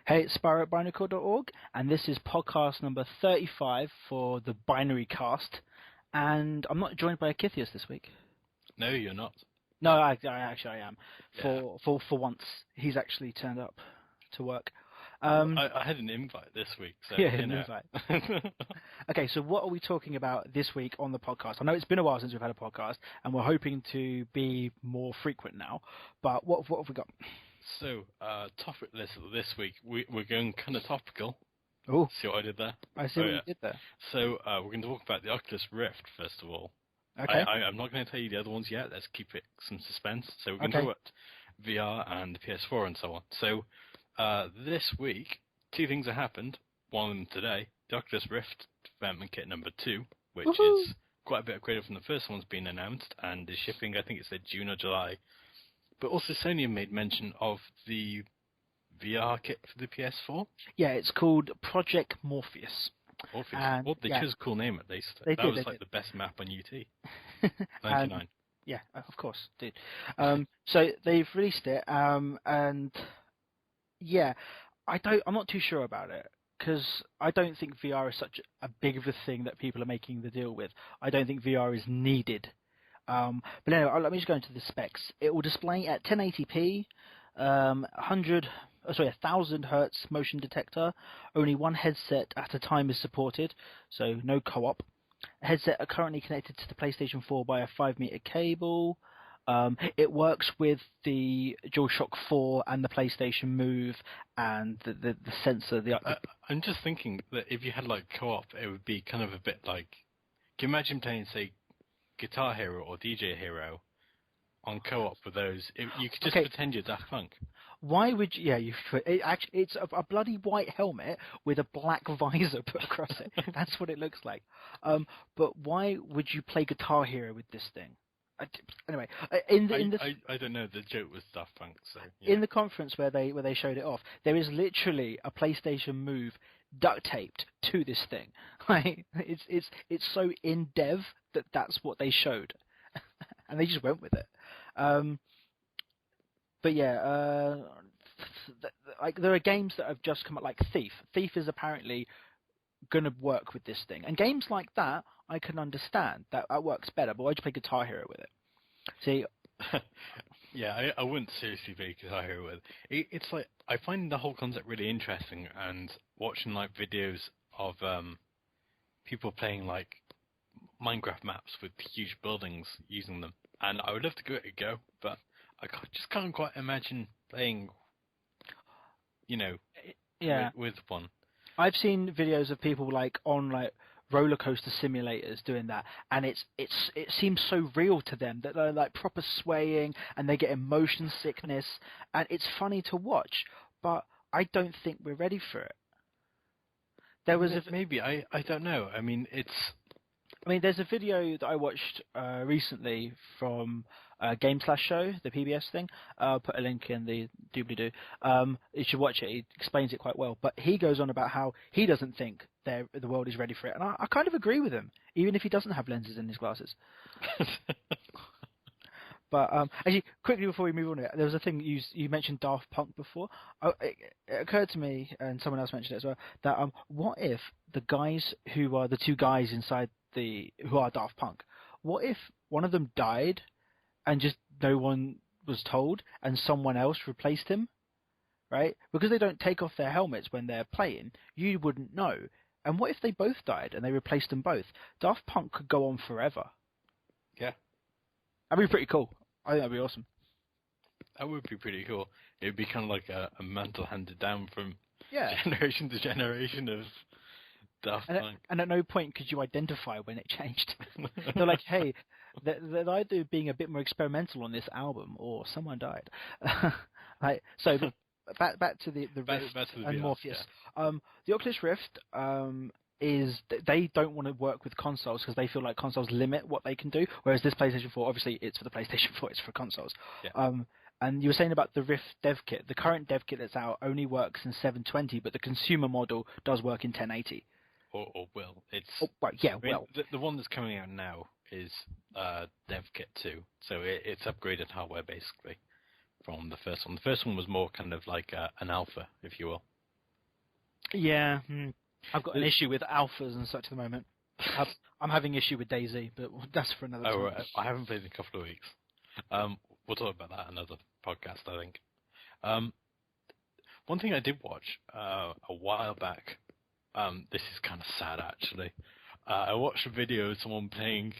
Hey, it's Spyro at Binarycore.org, and this is podcast number 35 for the Binary Cast. And I'm not joined by Akythius this week. No, you're not. No, I am. Yeah. For once, he's actually turned up to work. I had an invite this week, so yeah, an invite. Okay, so what are we talking about this week on the podcast? I know it's been a while since we've had a podcast, and we're hoping to be more frequent now. But what have we got? So, topic list this week, we're going kind of topical. Oh, see what I did there? I see what you did there. So, we're going to talk about the Oculus Rift first of all. Okay. I'm not going to tell you the other ones yet. Let's keep it some suspense. So we're going to talk about VR and the PS4 and so on. So, this week, two things have happened. One of them today, the Oculus Rift development kit number 2, which is quite a bit upgraded from the first one's been announced and is shipping, I think it said June or July. But also Sony made mention of the VR kit for the PS4. Yeah, it's called Project Morpheus. And, well, they chose a cool name at least. That was the best map on UT. 99. Yeah, of course, dude. So they've released it, and yeah, I'm not too sure about it because I don't think VR is such a big of a thing that people are making the deal with. I don't think VR is needed. But anyway, let me just go into the specs. It will display at 1080p, 1000 hertz motion detector. Only one headset at a time is supported, so no co-op. Headset are currently connected to the PlayStation 4 by a 5-meter cable. It works with the DualShock 4 and the PlayStation Move and the sensor. I'm just thinking that if you had like co-op, it would be kind of a bit like. Can you imagine playing, say, Guitar Hero or DJ Hero on co-op with those? You could just pretend you're Daft Punk. Why would you? Yeah, it's a bloody white helmet with a black visor put across it. That's what it looks like. But why would you play Guitar Hero with this thing? Anyway, I don't know. The joke was Daft Punk. So yeah. In the conference where they showed it off, there is literally a PlayStation Move duct taped to this thing. Like, it's so in dev that that's what they showed, and they just went with it. But yeah, like there are games that have just come out, like Thief. Thief is apparently going to work with this thing, and games like that I can understand that works better. But why'd you play Guitar Hero with it? See. Yeah, I wouldn't seriously play Guitar Hero with it. It's like I find the whole concept really interesting, and watching like videos of people playing like Minecraft maps with huge buildings using them, and I would love to give it a go, but I just can't quite imagine playing, with one. I've seen videos of people like on like roller coaster simulators doing that, and it seems so real to them that they're like proper swaying and they get motion sickness, and it's funny to watch, but I don't think we're ready for it. There was maybe I don't know. I mean, there's a video that I watched recently from Game/Show, the PBS thing. I'll put a link in the doobly-doo. You should watch it. He explains it quite well. But he goes on about how he doesn't think the world is ready for it. And I kind of agree with him, even if he doesn't have lenses in his glasses. But actually, quickly before we move on, there was a thing you mentioned Daft Punk before. It occurred to me, and someone else mentioned it as well, that what if the guys who are the two guys inside who are Daft Punk, what if one of them died and just no one was told and someone else replaced him, right? Because they don't take off their helmets when they're playing, you wouldn't know. And what if they both died and they replaced them both? Daft Punk could go on forever. Yeah. That'd be pretty cool. I think that'd be awesome. That would be pretty cool. It would be kind of like a mantle handed down from generation to generation of Daft Punk. And at no point could you identify when it changed. They're like, hey, they're either being a bit more experimental on this album or someone died. So back to the Rift and Morpheus. Yeah. The Oculus Rift is they don't want to work with consoles because they feel like consoles limit what they can do, whereas this PlayStation 4, obviously it's for the PlayStation 4, it's for consoles. Yeah. And you were saying about the Rift dev kit. The current dev kit that's out only works in 720, but the consumer model does work in 1080. Or will. It's the one that's coming out now is dev kit 2, so it's upgraded hardware basically from the first one. The first one was more kind of like an alpha, if you will. Yeah, I've got an issue with alphas and such at the moment. I'm having issue with DayZ, but that's for another time. Right. I haven't played in a couple of weeks. We'll talk about that in another podcast, I think. One thing I did watch a while back, this is kind of sad actually. I watched a video of someone playing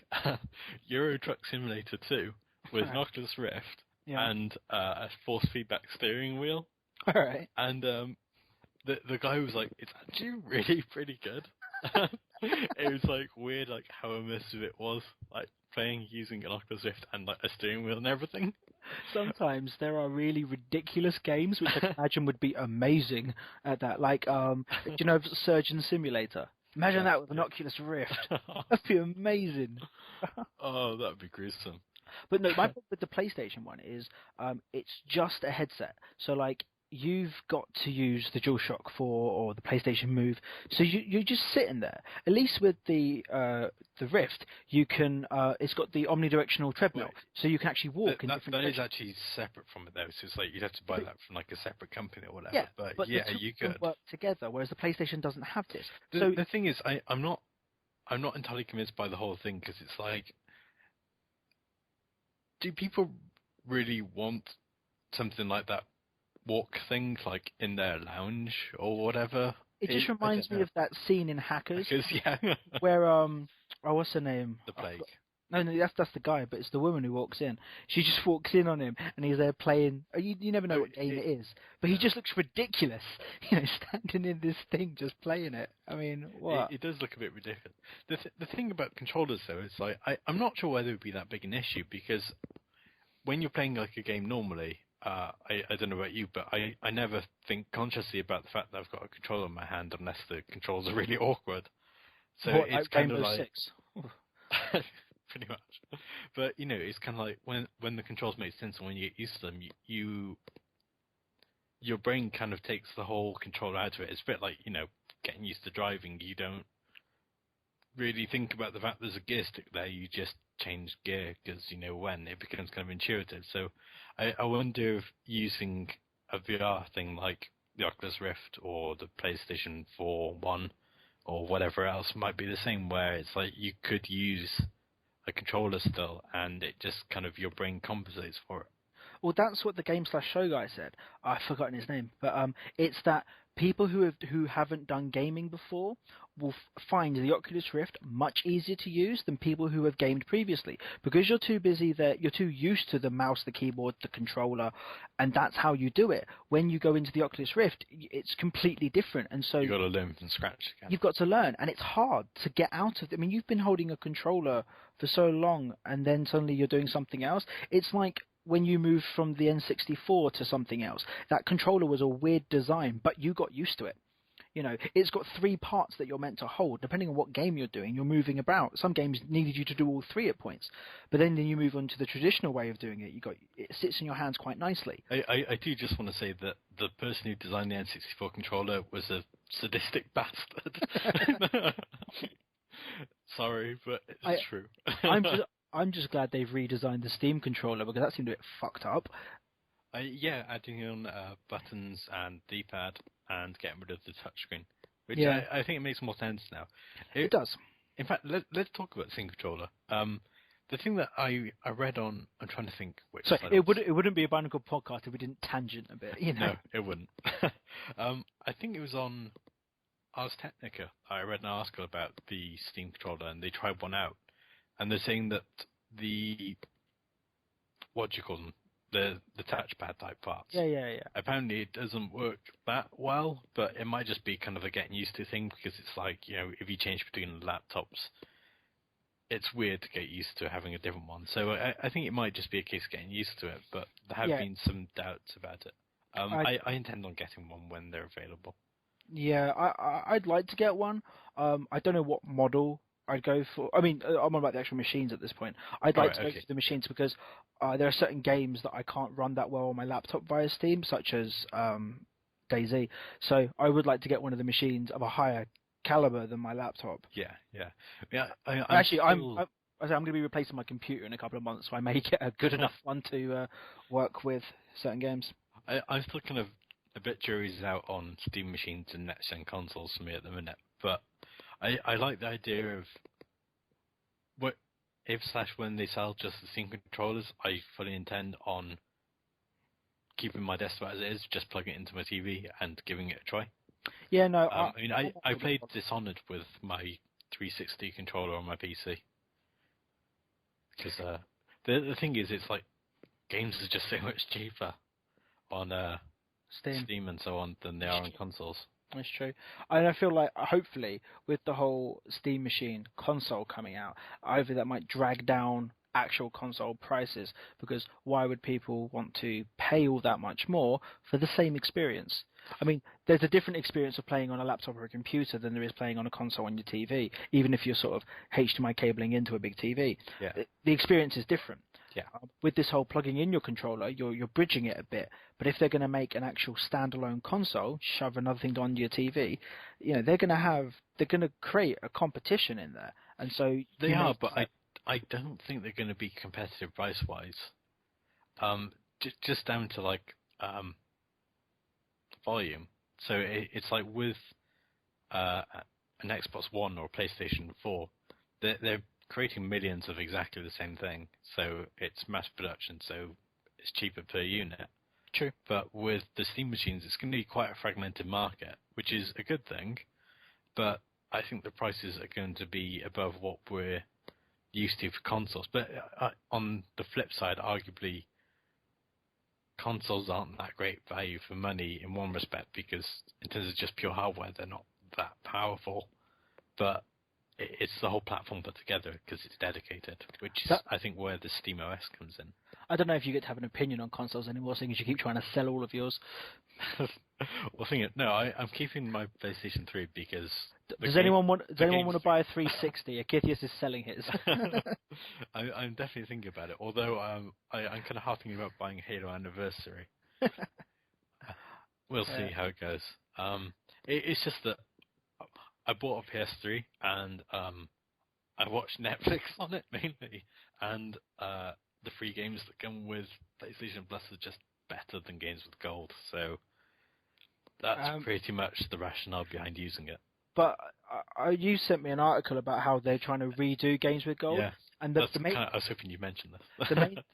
Euro Truck Simulator 2 with an Oculus Rift and a force feedback steering wheel. All right. And the guy was like, it's actually really pretty good. It was like weird, like how immersive it was, like playing using an Oculus Rift and like a steering wheel and everything. Sometimes there are really ridiculous games which I can imagine would be amazing at that. Like, do you know Surgeon Simulator? Imagine that with an Oculus Rift. That'd be amazing. Oh, that'd be gruesome. But no, my problem with the PlayStation one is it's just a headset. So like you've got to use the DualShock 4 or the PlayStation Move. So you're just sitting there. At least with the Rift, you can. It's got the omnidirectional treadmill, so you can actually walk in different directions. That is actually separate from it though. So it's like you'd have to buy that from like a separate company or whatever. Yeah, but yeah, the two you can could work together, whereas the PlayStation doesn't have this. The thing is, I'm not entirely convinced by the whole thing because it's like, do people really want something like that walk thing like in their lounge or whatever? It just reminds me of that scene in Hackers, yeah. where what's her name? The Plague. No, that's the guy, but it's the woman who walks in. She just walks in on him, and he's there playing. You never know what game it is, but he just looks ridiculous, standing in this thing just playing it. I mean, what? It does look a bit ridiculous. The thing about controllers though is like I'm not sure whether it would be that big an issue because when you're playing like a game normally. I don't know about you, but I never think consciously about the fact that I've got a controller in my hand unless the controls are really awkward. So it's kind of like 6? pretty much. But it's kind of like when the controls make sense and when you get used to them, your brain kind of takes the whole controller out of it. It's a bit like getting used to driving. You don't really think about the fact there's a gear stick there. You just change gear because when it becomes kind of intuitive. So I wonder if using a VR thing like the Oculus Rift or the PlayStation 4 one or whatever else might be the same, where it's like you could use a controller still and it just kind of your brain compensates for it. Well, that's what the Game/Show guy said. I've forgotten his name, but it's that people who haven't done gaming before will find the Oculus Rift much easier to use than people who have gamed previously, because you're too busy there. You're too used to the mouse, the keyboard, the controller, and that's how you do it. When you go into the Oculus Rift, it's completely different, and so you've got to learn from scratch again. You've got to learn, and it's hard to get out of it. I mean, you've been holding a controller for so long, and then suddenly you're doing something else. It's like when you moved from the N64 to something else. That controller was a weird design, but you got used to it. It's got 3 parts that you're meant to hold. Depending on what game you're doing, you're moving about. Some games needed you to do all 3 at points. But then you move on to the traditional way of doing it. It sits in your hands quite nicely. I do just want to say that the person who designed the N64 controller was a sadistic bastard. Sorry, but it's true. I'm just glad they've redesigned the Steam controller because that seemed a bit fucked up. Adding on buttons and D-pad and getting rid of the touchscreen, which I think it makes more sense now. It does. In fact, let's talk about the Steam controller. The thing that I read on, I'm trying to think which. So it wouldn't be a Binarycore podcast if we didn't tangent a bit, No, it wouldn't. I think it was on Ars Technica. I read an article about the Steam controller, and they tried one out, and they're saying that what do you call them? The touchpad type parts. Yeah. Apparently it doesn't work that well, but it might just be kind of a getting used to thing because it's like, if you change between laptops, it's weird to get used to having a different one. So I think it might just be a case of getting used to it, but there have been some doubts about it. I intend on getting one when they're available. Yeah, I'd like to get one. I don't know what model I'd go for. I mean, I'm on about the actual machines at this point. I'd like to go for the machines because there are certain games that I can't run that well on my laptop via Steam, such as DayZ. So I would like to get one of the machines of a higher caliber than my laptop. Yeah. I'm going to be replacing my computer in a couple of months, so I may get a good enough one to work with certain games. I'm still kind of a bit jury's out on Steam machines and next-gen consoles for me at the minute, but I like the idea of what if/when they sell just the Steam controllers, I fully intend on keeping my desktop as it is, just plugging it into my TV and giving it a try. Yeah, no. I played Dishonored with my 360 controller on my PC. Because the thing is, it's like games are just so much cheaper on Steam and so on than they are on consoles. That's true. And I feel like, hopefully, with the whole Steam Machine console coming out, either that might drag down actual console prices, because why would people want to pay all that much more for the same experience? I mean, there's a different experience of playing on a laptop or a computer than there is playing on a console on your TV, even if you're sort of HDMI cabling into a big TV. Yeah. The experience is different. Yeah. With this whole plugging in your controller, you're bridging it a bit. But if they're going to make an actual standalone console, shove another thing onto your TV, they're going to create a competition in there. And so they are, but I don't think they're going to be competitive price-wise. Just down to like volume. So it's like with an Xbox One or PlayStation 4, they're creating millions of exactly the same thing. So it's mass production, so it's cheaper per unit. True. But with the Steam machines, it's going to be quite a fragmented market, which is a good thing. But I think the prices are going to be above what we're used to for consoles. But on the flip side, arguably, consoles aren't that great value for money in one respect, because in terms of just pure hardware, they're not that powerful. But it's the whole platform put together because it's dedicated, which is, I think, where the Steam OS comes in. I don't know if you get to have an opinion on consoles anymore, seeing as you keep trying to sell all of yours. I'm keeping my PlayStation 3 because... Does anyone want to buy a 360? Akythius is selling his. I'm definitely thinking about it, although I'm kind of harping about buying Halo Anniversary. We'll see how it goes. It's just that I bought a PS3 and I watched Netflix on it mainly, and the free games that come with PlayStation Plus are just better than games with gold. So that's pretty much the rationale behind using it. But you sent me an article about how they're trying to redo games with gold. Yeah, and I was hoping you mentioned this.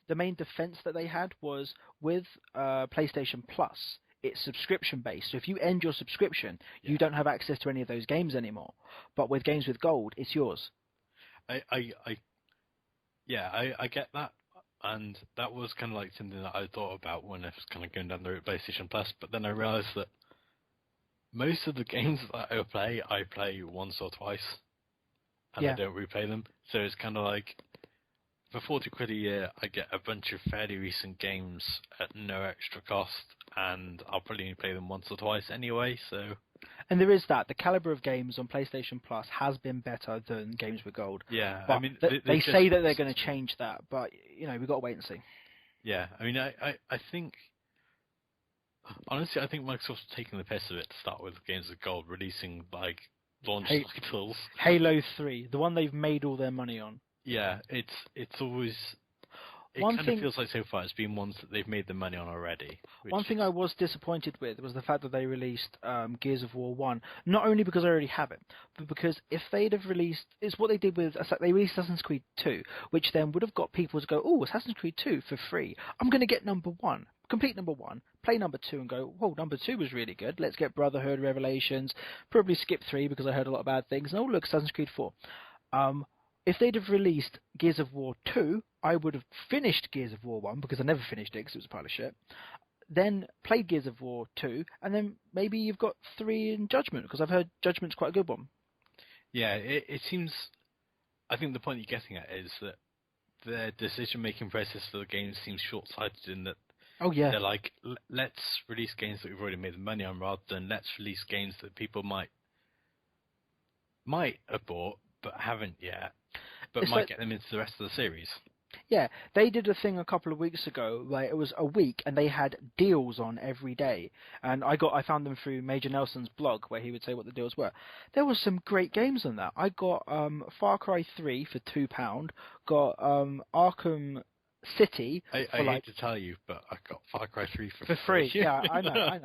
the main defense that they had was with PlayStation Plus, it's subscription based. So if you end your subscription, you don't have access to any of those games anymore. But with games with gold, it's yours. I get that. And that was kind of like something that I thought about when I was kind of going down the route of PlayStation Plus. But then I realised that most of the games that I play once or twice, and I don't replay them. So it's kind of like, for £40 a year, I get a bunch of fairly recent games at no extra cost, and I'll probably only play them once or twice anyway. So. And there is that. The caliber of games on PlayStation Plus has been better than games with gold. Yeah, but I mean, they say that they're going to change that, but we've got to wait and see. Yeah, I mean, I think, honestly, I think Microsoft's taking the piss of it to start with games with gold, releasing like launch titles. Halo 3, the one they've made all their money on. Yeah, it's always. It kind of feels like so far it's been ones that they've made the money on already. One thing I was disappointed with was the fact that they released Gears of War 1, not only because I already have it, but because if they'd have released... It's what they did with... They released Assassin's Creed 2, which then would have got people to go, oh, Assassin's Creed 2 for free. I'm going to get number 1, complete number 1, play number 2 and go, whoa, number 2 was really good. Let's get Brotherhood, Revelations, probably skip 3 because I heard a lot of bad things. And oh, look, Assassin's Creed 4. If they'd have released Gears of War 2, I would have finished Gears of War 1, because I never finished it because it was a pile of shit. Then played Gears of War 2, and then maybe you've got 3 in Judgment, because I've heard Judgment's quite a good one. Yeah, it seems... I think the point you're getting at is that their decision-making process for the games seems short-sighted in that they're like, let's release games that we've already made the money on, rather than let's release games that people might have bought, but haven't yet, but might get them into the rest of the series. Yeah, they did a thing a couple of weeks ago where it was a week and they had deals on every day. And I found them through Major Nelson's blog where he would say what the deals were. There was some great games on that. I got Far Cry 3 for £2, got Arkham City. I hate to tell you, but I got Far Cry 3 for free. Yeah, I know.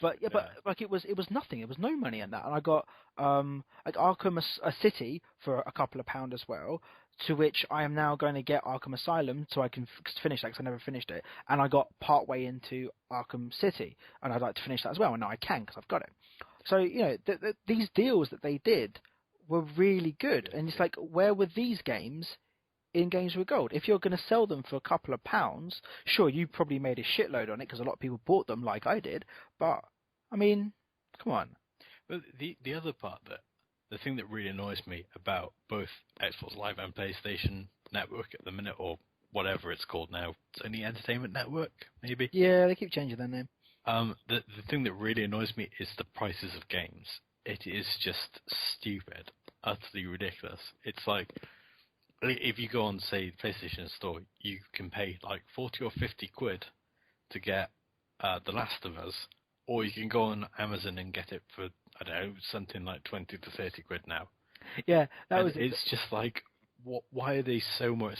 But yeah, but like it was nothing. It was no money in that, and I got like Arkham a City for a couple of pound as well. To which I am now going to get Arkham Asylum so I can finish that because I never finished it, and I got part way into Arkham City, and I'd like to finish that as well, and now I can because I've got it. So these deals that they did were really good, and it's like, where were these games in Games with Gold? If you're going to sell them for a couple of pounds, sure, you probably made a shitload on it because a lot of people bought them like I did, but I mean, come on. But the other part, the thing that really annoys me about both Xbox Live and PlayStation Network at the minute, or whatever it's called now, Sony Entertainment Network, maybe? Yeah, they keep changing their name. The thing that really annoys me is the prices of games. It is just stupid, utterly ridiculous. It's like, if you go on, say, the PlayStation Store, you can pay like 40 or 50 quid to get The Last of Us, or you can go on Amazon and get it for, I don't know, something like 20 to 30 quid now. Yeah, it's just like, why are they so much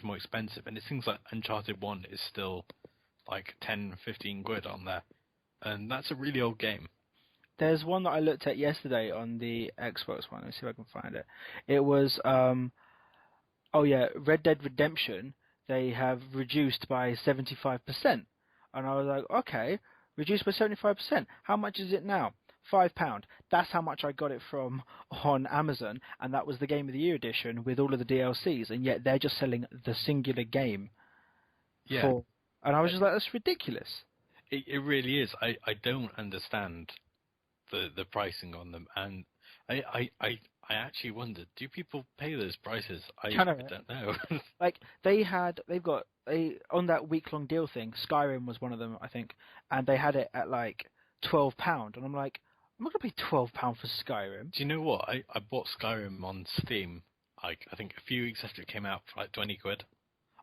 more expensive? And it seems like Uncharted 1 is still like 10, 15 quid on there. And that's a really old game. There's one that I looked at yesterday on the Xbox one. Let's see if I can find it. It was, Red Dead Redemption. They have reduced by 75%. And I was like, okay, reduced by 75%. How much is it now? £5. That's how much I got it from on Amazon, and that was the Game of the Year edition with all of the DLCs, and yet they're just selling the singular game. Yeah. And I was just like, that's ridiculous. It really is. I don't understand the pricing on them, and I actually wondered, do people pay those prices? I don't know. Like on that week-long deal thing, Skyrim was one of them, I think, and they had it at like £12, and I'm like, I'm not going to pay £12 for Skyrim. Do you know what? I bought Skyrim on Steam, I think a few weeks after it came out, for like 20 quid.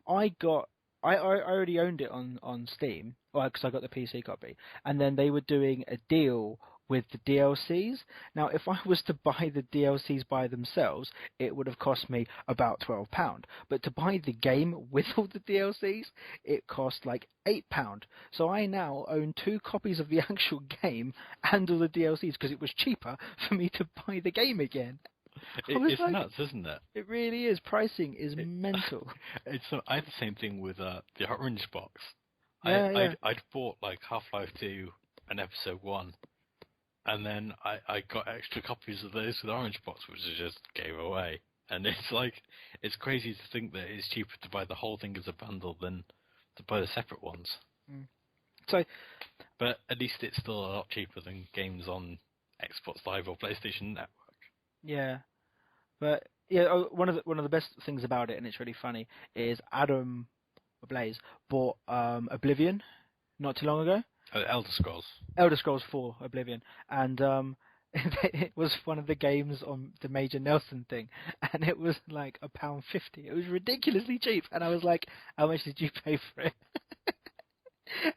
I already owned it on Steam, because I got the PC copy, and then they were doing a deal with the DLCs. Now, if I was to buy the DLCs by themselves, it would have cost me about £12. But to buy the game with all the DLCs, it cost like £8. So I now own 2 copies of the actual game and all the DLCs because it was cheaper for me to buy the game again. It's like, nuts, isn't it? It really is. Pricing is mental. I had the same thing with the Orange Box. Yeah. I'd bought like Half-Life 2 and Episode 1, and then I got extra copies of those with Orange Box, which I just gave away. And it's like, it's crazy to think that it's cheaper to buy the whole thing as a bundle than to buy the separate ones. But at least it's still a lot cheaper than games on Xbox Live or PlayStation Network. Yeah, but yeah, one of the best things about it, and it's really funny, is Adam Blaze bought Oblivion not too long ago. Elder Scrolls 4 Oblivion, and it was one of the games on the Major Nelson thing, and it was like £1.50. It was ridiculously cheap, and I was like, "How much did you pay for it?"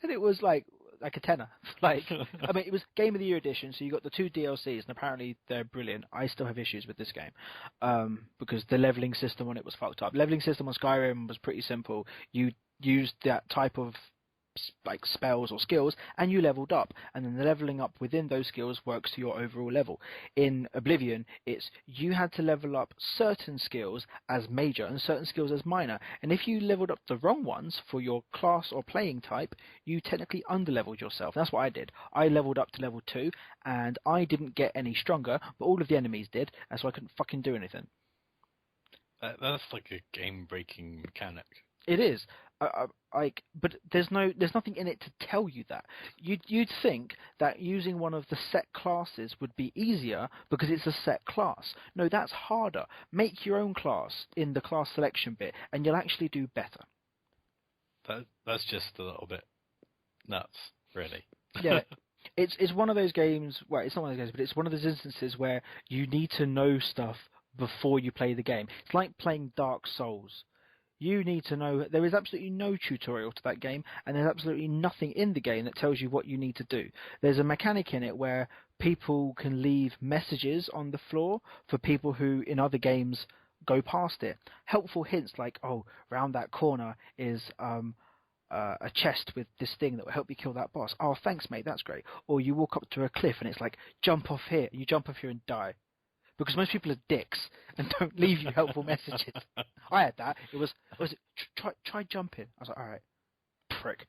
And it was like a tenner. Like, I mean, it was Game of the Year edition, so you got the 2 DLCs, and apparently they're brilliant. I still have issues with this game because the leveling system on it was fucked up. Leveling system on Skyrim was pretty simple. You used that type of like spells or skills, and you leveled up, and then the leveling up within those skills works to your overall level. In Oblivion, it's you had to level up certain skills as major and certain skills as minor, and if you leveled up the wrong ones for your class or playing type, you technically underleveled yourself. That's what I did. I leveled up to level 2, and I didn't get any stronger, but all of the enemies did, and so I couldn't fucking do anything. That's like a game-breaking mechanic. It is. But there's nothing in it to tell you that. You'd think that using one of the set classes would be easier because it's a set class. No, that's harder. Make your own class in the class selection bit, and you'll actually do better. That's just a little bit nuts, really. Yeah. It's one of those games. Well, it's not one of those games, but it's one of those instances where you need to know stuff before you play the game. It's like playing Dark Souls. You need to know. There is absolutely no tutorial to that game, and there's absolutely nothing in the game that tells you what you need to do. There's a mechanic in it where people can leave messages on the floor for people who, in other games, go past it. Helpful hints like, oh, round that corner is a chest with this thing that will help you kill that boss. Oh, thanks, mate. That's great. Or you walk up to a cliff and it's like, jump off here. You jump off here and die. Because most people are dicks and don't leave you helpful messages. I had that. It was try jumping. I was like, all right, prick.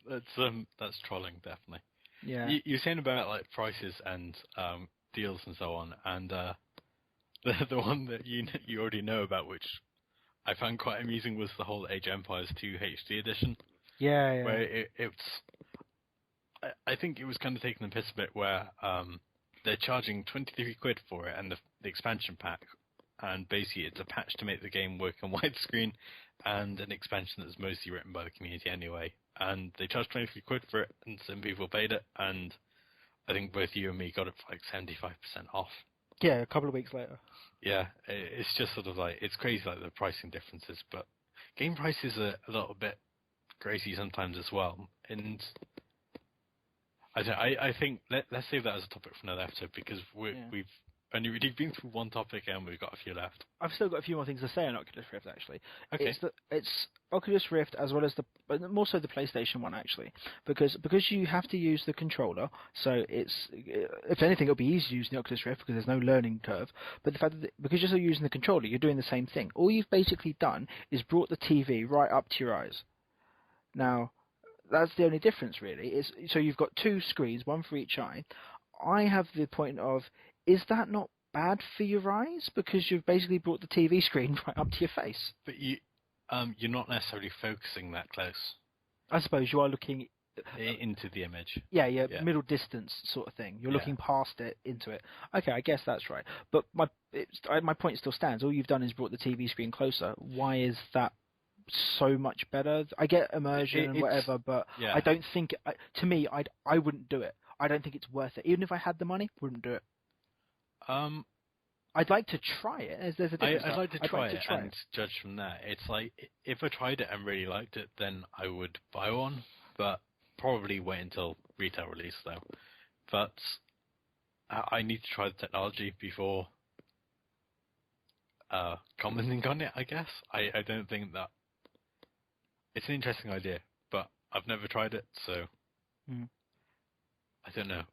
That's trolling, definitely. Yeah. You're saying about like prices and deals and so on, and the one that you already know about, which I found quite amusing, was the whole Age of Empires 2 HD edition. Yeah. Where I think it was kind of taking the piss a bit, where they're charging 23 quid for it and the expansion pack, and basically it's a patch to make the game work on widescreen, and an expansion that's mostly written by the community anyway. And they charged 23 quid for it, and some people paid it, and I think both you and me got it for like 75% off. Yeah, a couple of weeks later. Yeah, it's just sort of like, it's crazy, like the pricing differences, but game prices are a little bit crazy sometimes as well. And I think let's save that as a topic for another episode, because we've only really been through one topic and we've got a few left. I've still got a few more things to say on Oculus Rift, actually. Okay. It's Oculus Rift as well as more so the PlayStation one, actually, because you have to use the controller. So it's, if anything, it'll be easy to use the Oculus Rift because there's no learning curve. But the fact that because you're still using the controller, you're doing the same thing. All you've basically done is brought the TV right up to your eyes. Now, that's the only difference, really. So you've got two screens, one for each eye. I have the point of, is that not bad for your eyes? Because you've basically brought the TV screen right up to your face. But you're not necessarily focusing that close. I suppose you are looking into the image. Yeah, middle distance sort of thing. You're looking past it into it. Okay, I guess that's right. But my point still stands. All you've done is brought the TV screen closer. Why is that so much better? I get immersion and whatever, but I don't think. To me, I wouldn't do it. I don't think it's worth it. Even if I had the money, wouldn't do it. I'd like to try it. There's a difference. I'd like to try it and judge from that. It's like, if I tried it and really liked it, then I would buy one, but probably wait until retail release though. But I need to try the technology before commenting on it, I guess. I don't think that... It's an interesting idea, but I've never tried it, so... I don't know.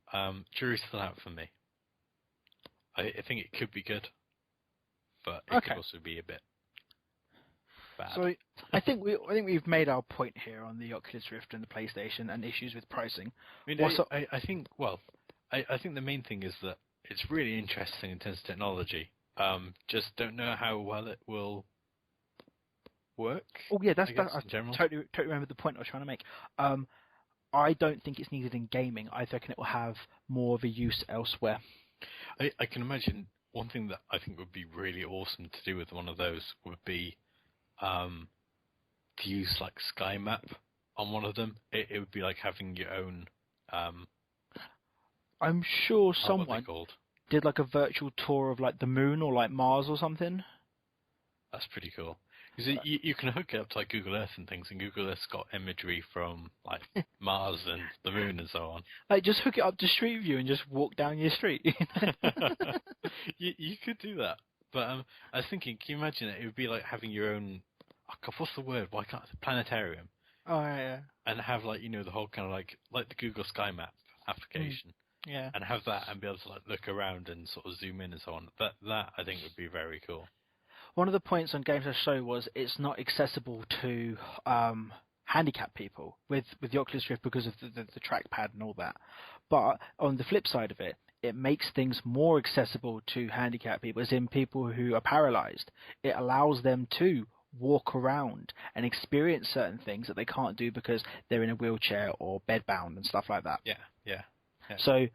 Jury's still out for me. I think it could be good, but it could also be a bit bad. So I think we've made our point here on the Oculus Rift and the PlayStation and issues with pricing. I think the main thing is that it's really interesting in terms of technology. Just don't know how well it will work. Oh yeah, I general. totally remember the point I was trying to make. I don't think it's needed in gaming. I reckon it will have more of a use elsewhere. I can imagine one thing that I think would be really awesome to do with one of those would be to use like Sky Map on one of them. It would be like having your own. I'm sure someone did like a virtual tour of like the moon or like Mars or something. That's pretty cool. Because you can hook it up to like Google Earth and things, and Google Earth's got imagery from like Mars and the moon and so on. Like just hook it up to Street View and just walk down your street. you could do that, but I was thinking, can you imagine it? It would be like having your own. Oh God, what's the word? Why can't planetarium? Oh yeah. And have like the whole kind of like the Google Sky Map application. Yeah. And have that and be able to like look around and sort of zoom in and so on. That I think would be very cool. One of the points on Games Show was it's not accessible to handicapped people with the Oculus Rift because of the trackpad and all that. But on the flip side of it, it makes things more accessible to handicapped people, as in people who are paralyzed. It allows them to walk around and experience certain things that they can't do because they're in a wheelchair or bedbound and stuff like that. Yeah. So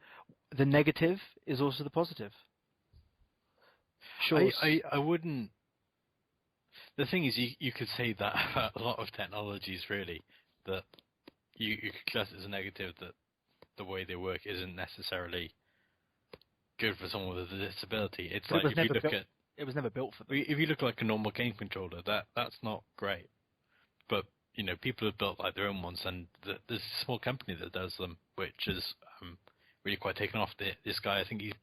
the negative is also the positive. Sure. I wouldn't. The thing is, you could say that about a lot of technologies, really, that you could class it as a negative, that the way they work isn't necessarily good for someone with a disability. It's like if you look at... It was never built for them. If you look like a normal game controller, that's not great. But, people have built like their own ones, and there's a small company that does them, which is really quite taken off. This guy, I think he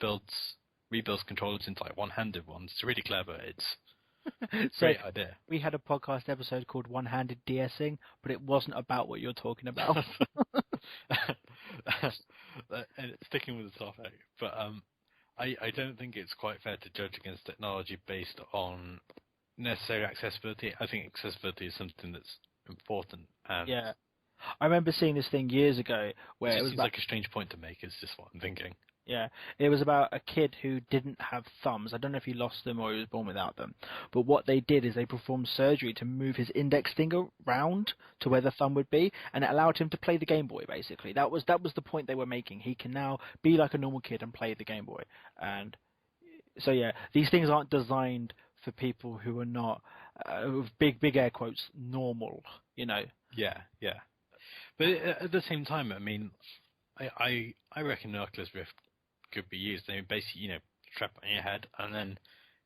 rebuilds controllers into like one-handed ones. It's really clever. Great idea. We had a podcast episode called One-Handed DSing, but it wasn't about what you're talking about. And sticking with the topic, but I don't think it's quite fair to judge against technology based on necessary accessibility. I think accessibility is something that's important. And yeah. I remember seeing this thing years ago where it was seems like a strange point to make, is just what I'm thinking. Yeah, it was about a kid who didn't have thumbs. I don't know if he lost them or he was born without them. But what they did is they performed surgery to move his index finger round to where the thumb would be, and it allowed him to play the Game Boy, basically. That was the point they were making. He can now be like a normal kid and play the Game Boy. And so, yeah, these things aren't designed for people who are not, with big air quotes, normal, you know. Yeah. But at the same time, I mean, I reckon the Oculus Rift could be used. I mean, basically, strap it on your head, and then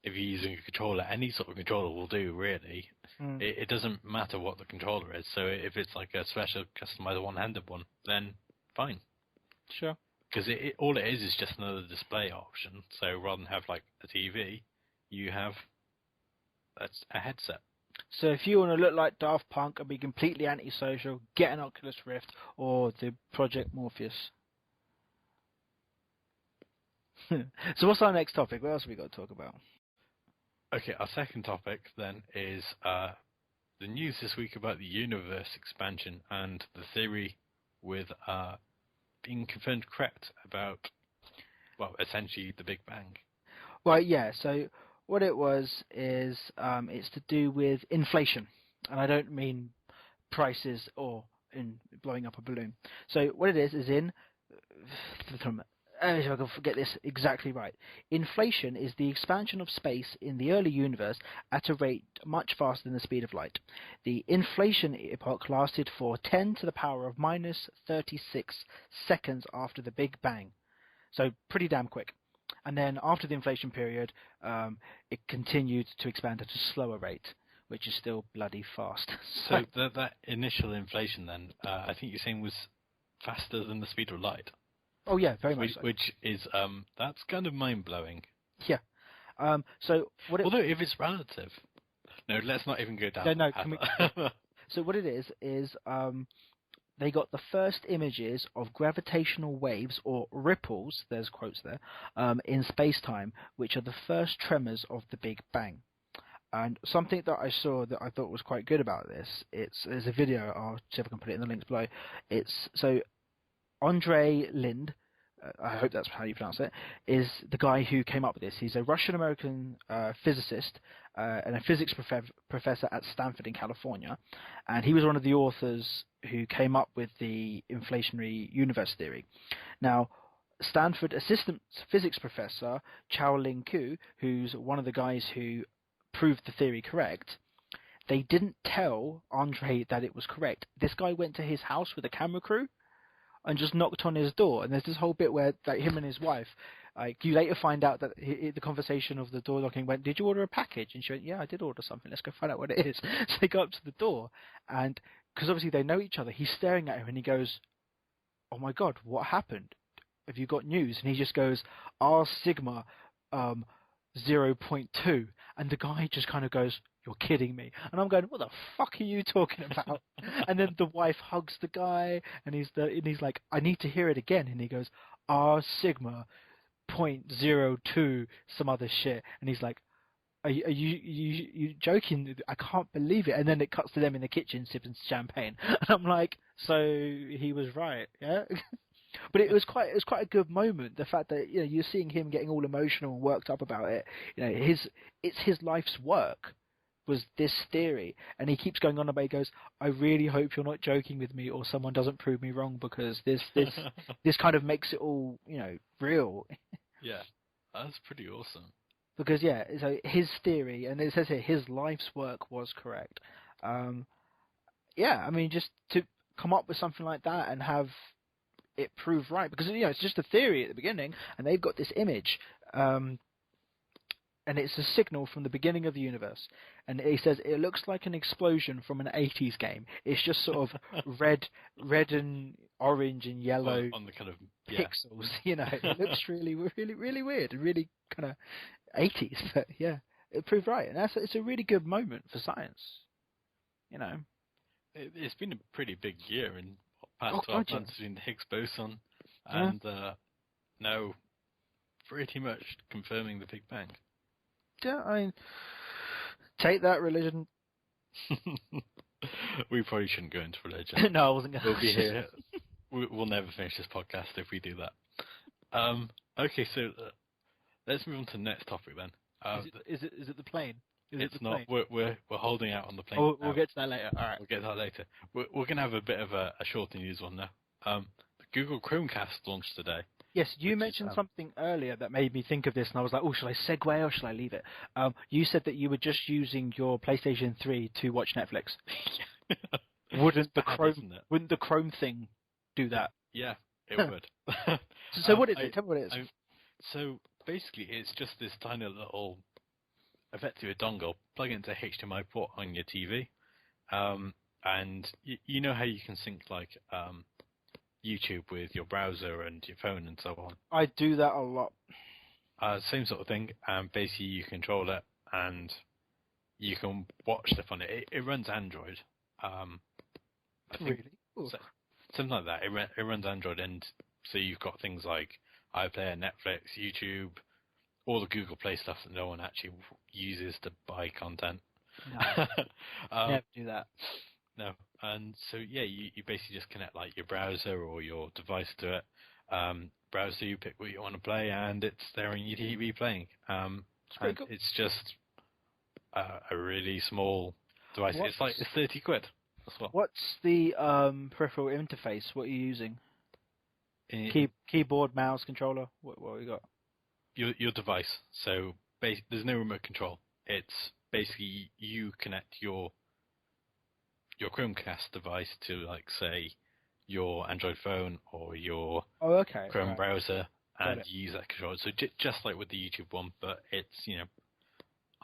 if you're using a controller, any sort of controller will do, really. It doesn't matter what the controller is. So if it's like a special customized one-handed one, then fine. Sure. Because all it is just another display option. So rather than have like a TV, you have a headset. So if you want to look like Daft Punk and be completely antisocial, get an Oculus Rift or the Project Morpheus. So what's our next topic? What else have we got to talk about? Okay, our second topic then is the news this week about the universe expansion and the theory with being confirmed correct about, well, essentially the Big Bang. Well, yeah, so what it was is it's to do with inflation. And I don't mean prices or in blowing up a balloon. So what it is in... if I can get this exactly right. Inflation is the expansion of space in the early universe at a rate much faster than the speed of light. The inflation epoch lasted for 10 to the power of minus 36 seconds after the Big Bang. So pretty damn quick. And then after the inflation period, it continued to expand at a slower rate, which is still bloody fast. So that initial inflation then, I think you're saying was faster than the speed of light. Oh yeah, very much so. Which is that's kind of mind blowing. Yeah. So what? Although if it's relative, no, let's not even go down. No. So what it is they got the first images of gravitational waves or ripples. There's quotes there in space-time, which are the first tremors of the Big Bang. And something that I saw that I thought was quite good about this, there's a video. I'll see if I can put it in the links below. So Andrei Lind, I hope that's how you pronounce it, is the guy who came up with this. He's a Russian-American physicist and a physics professor at Stanford in California, and he was one of the authors who came up with the inflationary universe theory. Now, Stanford assistant physics professor Chao-Ling Ku, who's one of the guys who proved the theory correct, they didn't tell Andrei that it was correct. This guy went to his house with a camera crew and just knocked on his door, and there's this whole bit where like him and his wife, like you later find out that the conversation of the door knocking went, "Did you order a package?" And she went, "Yeah, I did order something. Let's go find out what it is." So they go up to the door, and because obviously they know each other, he's staring at him and he goes, "Oh my God, what happened? Have you got news?" And he just goes, "R sigma 0.2," and the guy just kind of goes, "You're kidding me." And I'm going, "What the fuck are you talking about?" And then the wife hugs the guy, and he's like, "I need to hear it again." And he goes, "R sigma 0.02 some other shit." And he's like, Are you joking? I can't believe it." And then it cuts to them in the kitchen sipping champagne, and I'm like, "So he was right, yeah." But it was quite a good moment. The fact that you're seeing him getting all emotional and worked up about it. It's his life's work was this theory, and he keeps going on about. He goes, "I really hope you're not joking with me, or someone doesn't prove me wrong, because this kind of makes it all real." Yeah, that's pretty awesome. Because so his theory, and it says here his life's work was correct. I mean, just to come up with something like that and have it proved right, because it's just a theory at the beginning, and they've got this image, and it's a signal from the beginning of the universe, and he says it looks like an explosion from an 80s game. It's just sort of red and orange and yellow on the kind of pixels. It looks really, really, really weird and really kind of 80s, but yeah. it proved right, and it's a really good moment for science. You know, It's been a pretty big year in past Oh, 12 gotcha. months between the Higgs boson Yeah. and now pretty much confirming the Big Bang. Yeah, I mean, take that, religion. We probably shouldn't go into religion. No, I wasn't going to. We'll be here. We'll never finish this podcast if we do that. Okay, so let's move on to the next topic then. Is it the plane? It's not. We're holding out on the plane. Oh, we'll get to that later. All right. We'll get to that later. We're going to have a bit of a shorter news one now. The Google Chromecast launched today. Yes, you mentioned something earlier that made me think of this, and I was like, oh, shall I segue or shall I leave it? You said that you were just using your PlayStation 3 to watch Netflix. Wouldn't the Chrome thing do that? Yeah, it would. So what is it? Tell me what it is. So basically, it's just this tiny little, effectively a dongle, plug it into a HDMI port on your TV, and you know how you can sync like YouTube with your browser and your phone and so on. I do that a lot. Same sort of thing. Basically, you control it and you can watch stuff on it. It runs Android. I think Really? something like that. It runs Android, and so you've got things like iPlayer, Netflix, YouTube, all the Google Play stuff that no one actually uses to buy content. No, never do that. No, and so yeah, you basically just connect like your browser or your device to it. Browser, you pick what you want to play, and it's there on your TV playing. It's cool. It's just a really small device. It's 30 quid. That's what. What's the peripheral interface? What are you using? Keyboard, mouse, controller. What have we got? Your device. So there's no remote control. It's basically you connect your Chromecast device to, like, say, your Android phone or your Chrome browser, and you use that controller. So just like with the YouTube one, but it's,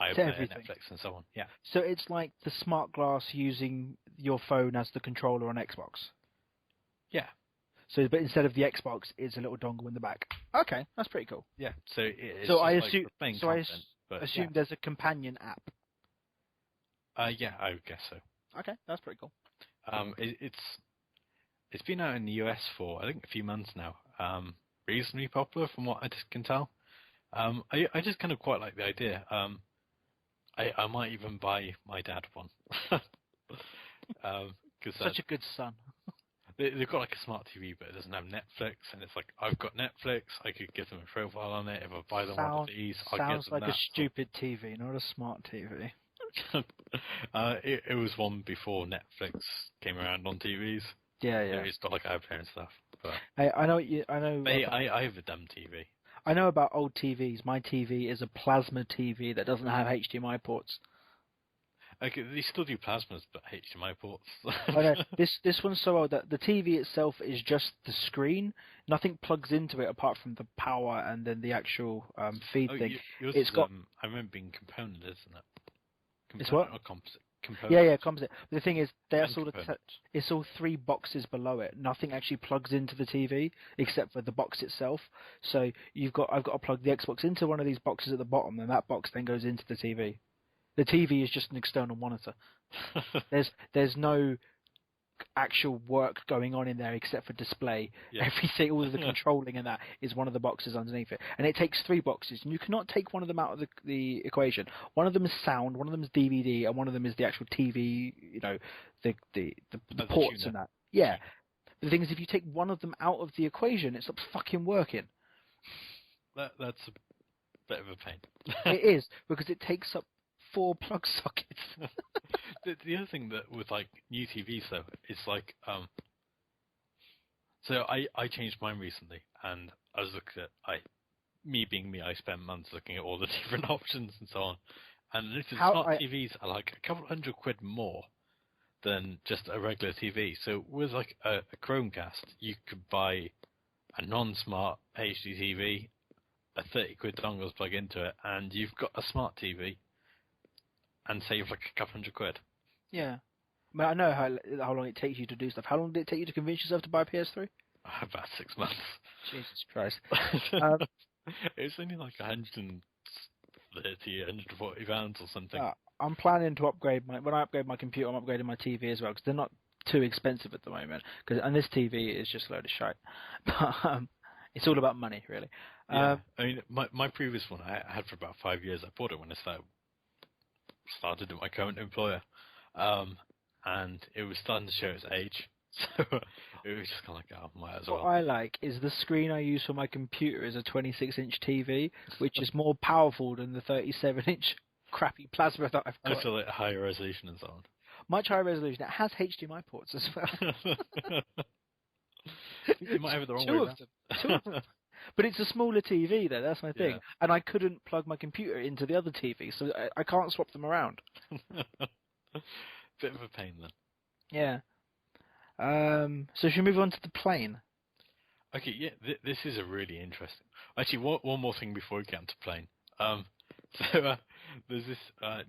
iPlayer, Netflix, and so on. Yeah. So it's like the smart glass using your phone as the controller on Xbox. Yeah. So, but instead of the Xbox, it's a little dongle in the back. Okay, that's pretty cool. Yeah. So it's I assume. Like content, I assume there's a companion app. Yeah, I guess so. Okay, that's pretty cool. It's been out in the US for I think a few months now. Reasonably popular from what I can tell. I just kind of quite like the idea. I might even buy my dad one. Such a good son. They've got like a smart TV, but it doesn't have Netflix, and it's like I've got Netflix. I could give them a profile on it. If I buy them one of these, I'll get them sounds like that. a stupid TV, not a smart TV. It was one before Netflix came around on TVs. Yeah. It's got like iPlayer and stuff. But I know. I have a dumb TV. I know about old TVs. My TV is a plasma TV that doesn't have HDMI ports. Okay, they still do plasmas, but HDMI ports. I know. This one's so old that the TV itself is just the screen. Nothing plugs into it apart from the power and then the actual feed thing. Yours got. I remember being component, isn't it? It's what? Or composite. Component. Yeah, composite. But the thing is, it's all three boxes below it. Nothing actually plugs into the TV except for the box itself. So I've got to plug the Xbox into one of these boxes at the bottom, and that box then goes into the TV. The TV is just an external monitor. There's no actual work going on in there except for display. Yeah. Everything, all of the controlling and that is one of the boxes underneath it. And it takes three boxes, and you cannot take one of them out of the equation. One of them is sound, one of them is DVD, and one of them is the actual TV, the ports and that. Yeah. The thing is, if you take one of them out of the equation, it stops fucking working. That's a bit of a pain. It is, because it takes up 4 plug sockets. The other thing that with like new TVs though, it's like so I changed mine recently, and I was looking at me being me, I spent months looking at all the different options and so on. And if smart TVs are like a couple £100 more than just a regular TV. So with like a Chromecast, you could buy a non-smart HD TV, a £30 dongle plug into it, and you've got a smart TV. And save like a couple £100. Yeah. I mean, I know how long it takes you to do stuff. How long did it take you to convince yourself to buy a PS3? About 6 months. Jesus Christ. It was only like £140 or something. I'm planning to upgrade when I upgrade my computer, I'm upgrading my TV as well because they're not too expensive at the moment. And this TV is just a load of shite. But it's all about money, really. Yeah, I mean, my previous one I had for about 5 years. I bought it when I started at my current employer, and it was starting to show its age. So it was just kind of like, oh, might as well. What I like is the screen I use for my computer is a 26-inch TV, which is more powerful than the 37-inch crappy plasma that I've got. It's like higher resolution and so on. Much higher resolution. It has HDMI ports as well. You might have it the wrong Two way. Two of them. But it's a smaller TV, though. That's my thing. Yeah. And I couldn't plug my computer into the other TV, so I can't swap them around. Bit of a pain then. Yeah. So should we move on to the plane? Okay, yeah, this is a really interesting. Actually, one more thing before we get into plane. There's this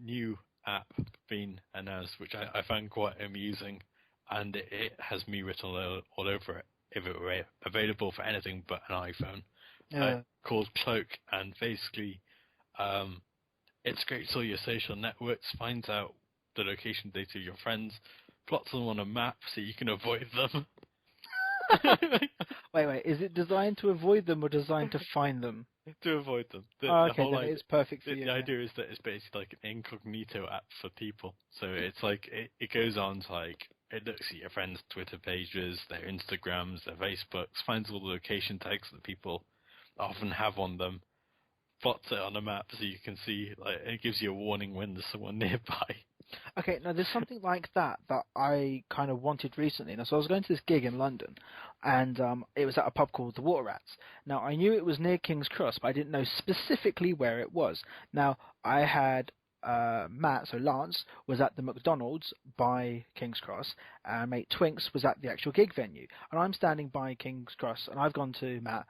new app being announced, which I found quite amusing, and it has me written all over it. If it were available for anything but an iPhone, called Cloak, and basically, it scrapes all your social networks, finds out the location data of your friends, plots them on a map so you can avoid them. Wait, is it designed to avoid them or designed to find them? To avoid them. Okay, then it's perfect for you. The idea is that it's basically like an incognito app for people. So it's like, it goes on to like, it looks at your friends' Twitter pages, their Instagrams, their Facebooks, finds all the location tags that people often have on them, plots it on a map so you can see, like, it gives you a warning when there's someone nearby. Okay, now there's something like that I kind of wanted recently. Now, so I was going to this gig in London, and it was at a pub called the Water Rats. Now, I knew it was near King's Cross, but I didn't know specifically where it was. Now, I had Matt, so Lance, was at the McDonald's by King's Cross, and mate Twinks was at the actual gig venue. And I'm standing by King's Cross, and I've gone to Matt,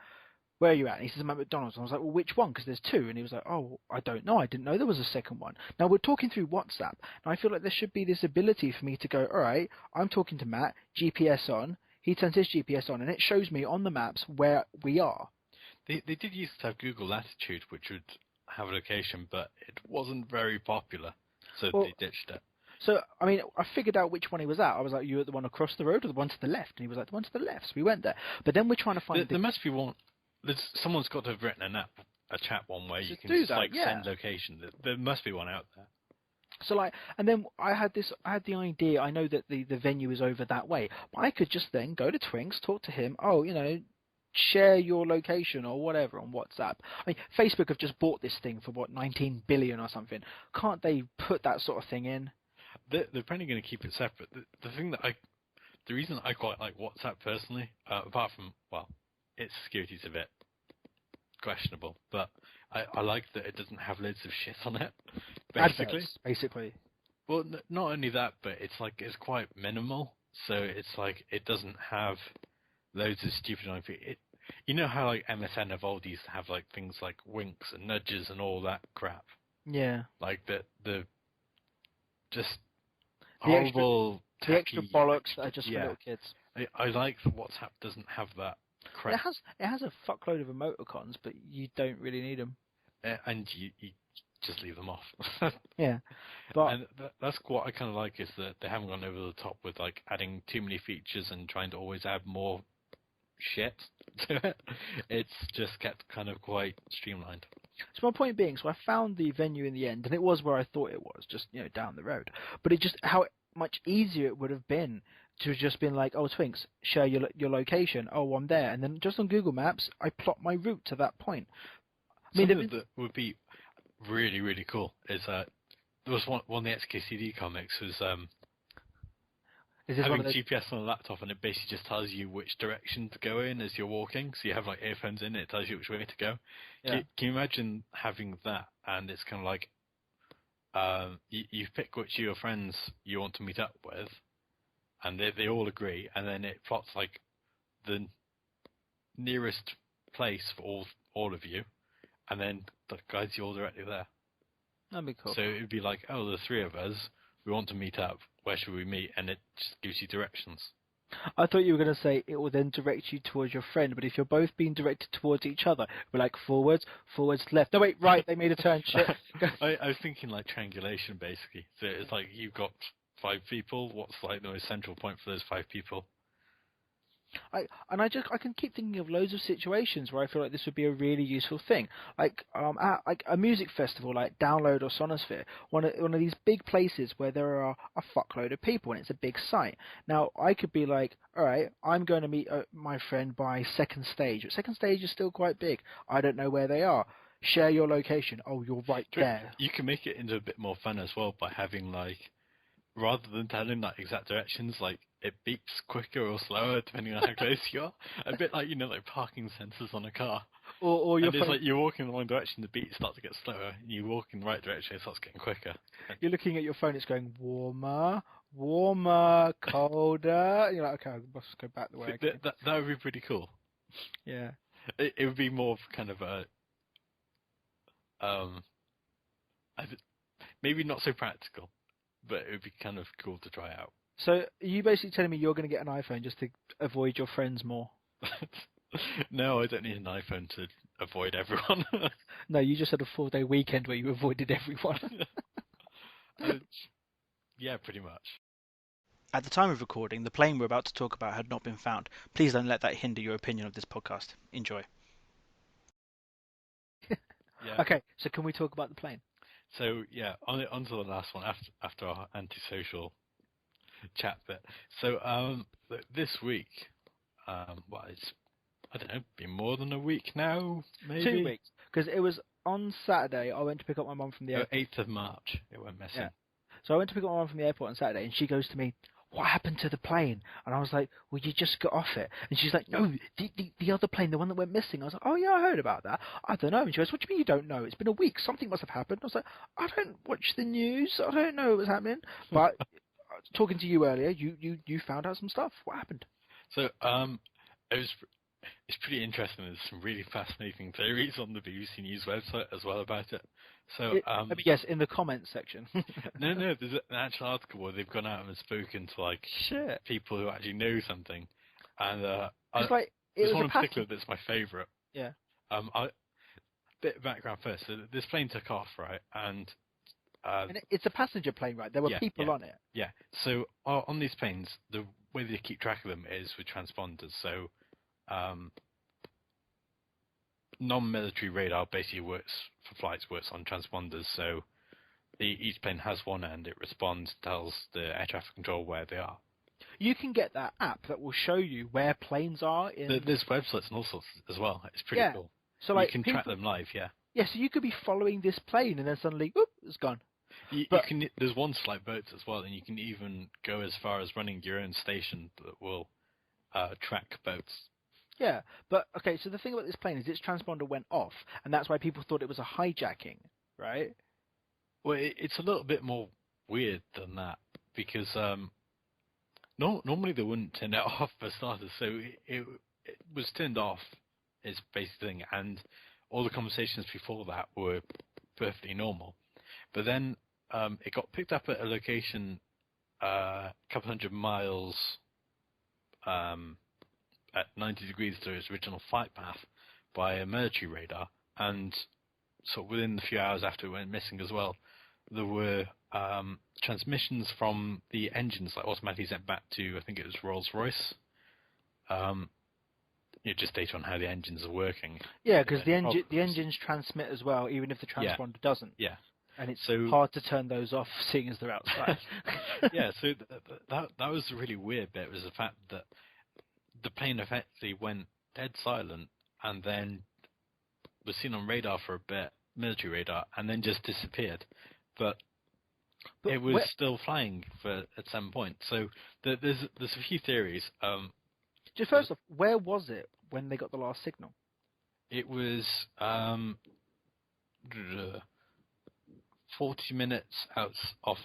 where are you at? And he says, I'm at McDonald's. And I was like, well, which one? Because there's two. And he was like, oh, I don't know. I didn't know there was a second one. Now, we're talking through WhatsApp. And I feel like there should be this ability for me to go, all right, I'm talking to Matt, GPS on. He turns his GPS on, and it shows me on the maps where we are. They did used to have Google Latitude, which would have a location, but it wasn't very popular. So they ditched it. So, I mean, I figured out which one he was at. I was like, you at the one across the road or the one to the left? And he was like, the one to the left. So we went there. But then we're trying to find... There must be one... Someone's got to have written a chat one where you can do just that, send location. There must be one out there. So and then I had the idea. I know that the venue is over that way, but I could just then go to Twinks, talk to him. Oh, share your location or whatever on WhatsApp. I mean, Facebook have just bought this thing for what, 19 billion or something. Can't they put that sort of thing in? They're probably going to keep it separate. The reason I quite like WhatsApp personally, apart from its security's a bit questionable, but I like that it doesn't have loads of shit on it. Basically. Well, not only that, but it's quite minimal. So it's like it doesn't have loads of stupid IP. You know how like MSN of old used to have like things like winks and nudges and all that crap. Yeah. Like the horrible, the extra bollocks that are just for little kids. I like that WhatsApp doesn't have that crap. It has a fuckload of emoticons, but you don't really need them. And you just leave them off. Yeah, but and that's what I kind of like, is that they haven't gone over the top with like adding too many features and trying to always add more shit to it. It's just kept kind of quite streamlined. So my point being, I found the venue in the end, and it was where I thought it was, just down the road. But it just how much easier it would have been to have just been like, oh, Twinks, share your location. Oh, I'm there, and then just on Google Maps, I plot my route to that point. I mean, something that would be really, really cool is there was one of the XKCD comics was having GPS on a laptop, and it basically just tells you which direction to go in as you're walking. So you have like earphones in, it tells you which way to go. Yeah. Can you imagine having that? And it's kind of like you pick which of your friends you want to meet up with, and they all agree, and then it plots like the nearest place for all of you, and then that guides you all directly there. That'd be cool. So it would be like, oh, the three of us, we want to meet up. Where should we meet? And it just gives you directions. I thought you were going to say it will then direct you towards your friend, but if you're both being directed towards each other, we're like forwards, left. No, wait, right, they made a turn. Shit. I was thinking like triangulation, basically. So it's like you've got 5 people. What's like the most central point for those 5 people? I can keep thinking of loads of situations where I feel like this would be a really useful thing, like like a music festival, like Download or Sonosphere, one of these big places where there are a fuckload of people and it's a big site. Now I could be like, all right, I'm going to meet my friend by second stage. But second stage is still quite big. I don't know where they are. Share your location. Oh, you're right there. You can make it into a bit more fun as well by having like, rather than telling like exact directions, like it beeps quicker or slower depending on how close you are. A bit like, like parking sensors on a car. Or your and it's like you're walking in the wrong direction, the beat starts to get slower, and you walk in the right direction, it starts getting quicker. You're looking at your phone, it's going warmer, colder. And you're like, okay, I must go back the way I came. That would be pretty cool. Yeah. It would be more of kind of a maybe not so practical, but it would be kind of cool to try out. So are you basically telling me you're going to get an iPhone just to avoid your friends more? No, I don't need an iPhone to avoid everyone. No, you just had a 4-day weekend where you avoided everyone. Yeah, pretty much. At the time of recording, the plane we're about to talk about had not been found. Please don't let that hinder your opinion of this podcast. Enjoy. Yeah. Okay, so can we talk about the plane? So yeah, on to the last one after our antisocial chat bit. So this week, it's, I don't know, been more than a week now, maybe 2 weeks, because it was on Saturday. I went to pick up my mum from the airport. 8th of March, it went missing. Yeah. So I went to pick up my mum from the airport on Saturday, and she goes to me, "What happened to the plane?" And I was like, "Well, you just got off it." And she's like, "No, the other plane, the one that went missing." I was like, "Oh yeah, I heard about that. I don't know." And she goes, "What do you mean you don't know? It's been a week. Something must have happened." I was like, "I don't watch the news. I don't know what's happening." But talking to you earlier, you found out some stuff. What happened? So it's pretty interesting. There's some really fascinating theories on the BBC News website as well about it. So let me guess, in the comments section. No, there's an actual article where they've gone out and spoken to like people who actually know something, and it's like there's one in particular that's my favourite. Yeah. Bit of background first. So this plane took off, right, and it's a passenger plane, right? There were people on it. Yeah. So on these planes, the way they keep track of them is with transponders. So non-military radar basically works on transponders. So each plane has one end. It responds, tells the air traffic control where they are. You can get that app that will show you where planes are. There's websites and all sorts as well. It's pretty cool. So like you can track them live. Yeah. Yeah. So you could be following this plane, and then suddenly, whoop, it's gone. There's ones like boats as well, and you can even go as far as running your own station that will track boats. Yeah, but okay. So the thing about this plane is its transponder went off, and that's why people thought it was a hijacking, right? Well, it's a little bit more weird than that because normally they wouldn't turn it off for starters. So it was turned off, is basic thing, and all the conversations before that were perfectly normal. But then it got picked up at a location a couple hundred miles at 90 degrees to its original flight path by a military radar, and so within a few hours after it went missing as well, there were transmissions from the engines like automatically sent back to, I think it was Rolls-Royce. Just data on how the engines are working. Yeah, because the engines transmit as well, even if the transponder doesn't. Yeah. And it's hard to turn those off, seeing as they're outside. Yeah, so that was the really weird bit, was the fact that the plane effectively went dead silent and then was seen on radar for a bit, military radar, and then just disappeared. But it was still flying at some point. So there's a few theories. Just first off, where was it when they got the last signal? It was 40 minutes off